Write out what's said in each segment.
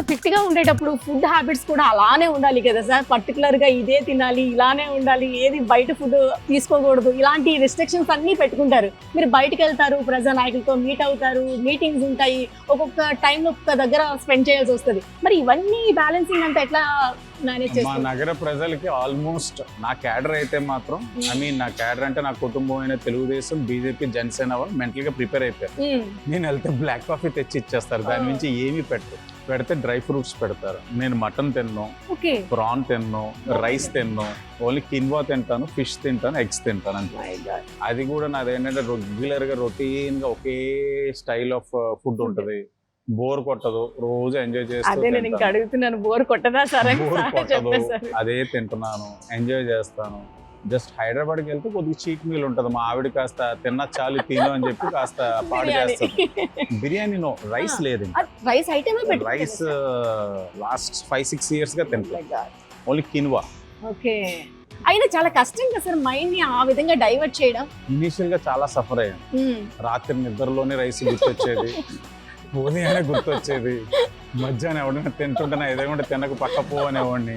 Fit గా ఉండేటప్పుడు food habits కూడా అలానే ఉండాలి కదా సార్? పర్టికులర్ గా ఇదే తినాలి, ఇలానే ఉండాలి, ఏది బయట ఫుడ్ తీసుకోకూడదు, ఇలాంటి రిస్ట్రిక్షన్స్ అన్ని పెట్టుకుంటారు. మీరు బయటకు వెళ్తారు, ప్రజా నాయకులతో మీట్ అవుతారు, మీటింగ్స్ ఉంటాయి, ఒక్కొక్క టైంలో ఒక్కొక్క దగ్గర స్పెండ్ చేయాల్సి వస్తుంది. మరి ఇవన్నీ బ్యాలెన్సింగ్ అంతా ఎట్లా మేనేజ్ మా చేస్తారు? నగర ప్రజలకి ఆల్మోస్ట్ నా క్యాడర్ అయితే మాత్రం నా క్యాడర్ అంటే నా కుటుంబం అయిన తెలుగుదేశం, బీజేపీ, జనసేన వాళ్ళు మెంటల్ గా ప్రిపేర్ అయిపోయారు. నేను వెళ్తే బ్లాక్ కాఫీ తెచ్చి ఇచ్చేస్తారు, దాని నుంచి ఏమీ పెడితే డ్రై ఫ్రూట్స్ పెడతారు. నేను మటన్ తిన్ను, ప్రాన్ తిన్ను, రైస్ తిన్ను, ఓన్లీ కిన్వా తింటాను, ఫిష్ తింటాను, ఎగ్స్ తింటాను అంతే. అది కూడా నాది ఏంటంటే రెగ్యులర్ గా రొటీన్ గా ఒకే స్టైల్ ఆఫ్ ఫుడ్ ఉంటది. బోర్ కొట్టదు, రోజు ఎంజాయ్ చేస్తూ అడుగుతున్నాను, బోర్ కొట్టదా సార్? అదే తింటున్నాను, ఎంజాయ్ చేస్తాను. జస్ట్ హైదరాబాద్కి వెళ్తే కొద్దిగా చీట్ మీల్ ఉంటది, మా ఆవిడ కాస్త తిన్నా చాలు తిను అని చెప్పి కాస్త పాడు చేస్తుంది. బిర్యానీ నో, రైస్ లేదు, రైస్ లాస్ట్ 5-6 years గా తింటా, ఓన్లీ కిన్వా. ఓకే, అయినా చాలా కష్టం కదా సార్ మైండ్ ని ఆ విధంగా డైవర్ట్ చేయడం? ఇనీషియల్ గా చాలా సఫర్ అయ్యాను. రాత్రి నిద్రలోనే రైస్ గుర్తొచ్చేది, ఉదయాన్నే గుర్తొచ్చేది, మధ్యాహ్నం ఎవడైనా తింటుంటే ఏదేమంటే తినక పక్కపో అనేవాడిని,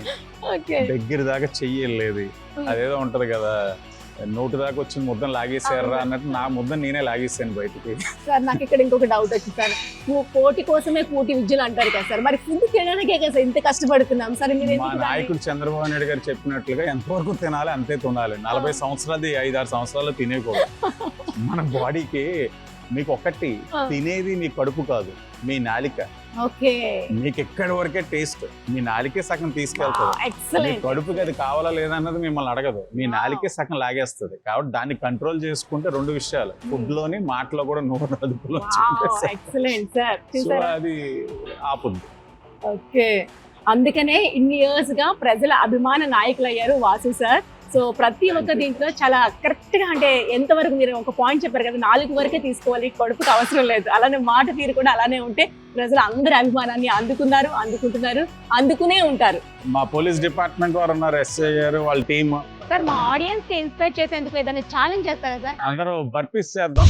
దగ్గర దాకా చెయ్యలేదు. అదేదో ఉంటది కదా, నోటి దాకా వచ్చిన ముద్దను లాగేసారా అన్నట్టు నా ముద్ద నేనే లాగేసాను బయటికి. సార్ నాకు ఇక్కడ ఇంకొక డౌట్ వచ్చింది సార్, కోటి కోసమే కోటి విద్యలు అంటారు కదా సార్, మరి ఫుడ్ తినడానికే కదా సార్ ఇంత కష్టపడుతున్నాం సార్? మా నాయకుడు చంద్రబాబు నాయుడు గారు చెప్పినట్లుగా ఎంతవరకు తినాలి అంతే తినాలి. 40 సంవత్సరాలది 5-6 సంవత్సరాలు తినేకూడదు. మన బాడీకి మీకు ఒకటి తినేది మీ కడుపు కాదు, మీ నాలిక. మీకు ఎక్కడి వరకే టేస్ట్, మీ నాలికే సగం తీసుకెళ్తుంది. మీ కడుపుకి అది కావాలా లేదన్నది మిమ్మల్ని అడగదు, మీ నాలికే సగం లాగేస్తుంది. కాబట్టి దాన్ని కంట్రోల్ చేసుకుంటే 2 విషయాలు, ఫుడ్ లోని మాటలో కూడా నోరు అదుపులో అది ఆపుద్ది. ఓకే, అందుకనే ఇన్ని ఇయర్స్ గా ప్రజల అభిమాన నాయకులు అయ్యారు వాసు సార్. సో ప్రతి ఒక్క దీంట్లో చాలా కరెక్ట్ గా, అంటే ఎంతవరకు మీరు ఒక పాయింట్ చెప్పారు కదా, 4 వరకే తీసుకోవాలి, కడుపుకి అవసరం లేదు. అలానే మాట తీరు కూడా అలానే ఉంటే ప్రజలు అందరి అభిమానాన్ని అందుకుంటున్నారు, అందుకునే ఉంటారు. మా పోలీస్ డిపార్ట్మెంట్ వారు ఉన్నారు, ఎస్ఐ గారు, వాళ్ళ టీమ్. సార్ మా ఆడియన్స్ కి ఇన్స్పైర్ చేసేందుకు ఏదైనా ఛాలెంజ్ చేస్తారా సార్? అందరూ బర్పీస్ చేద్దాం.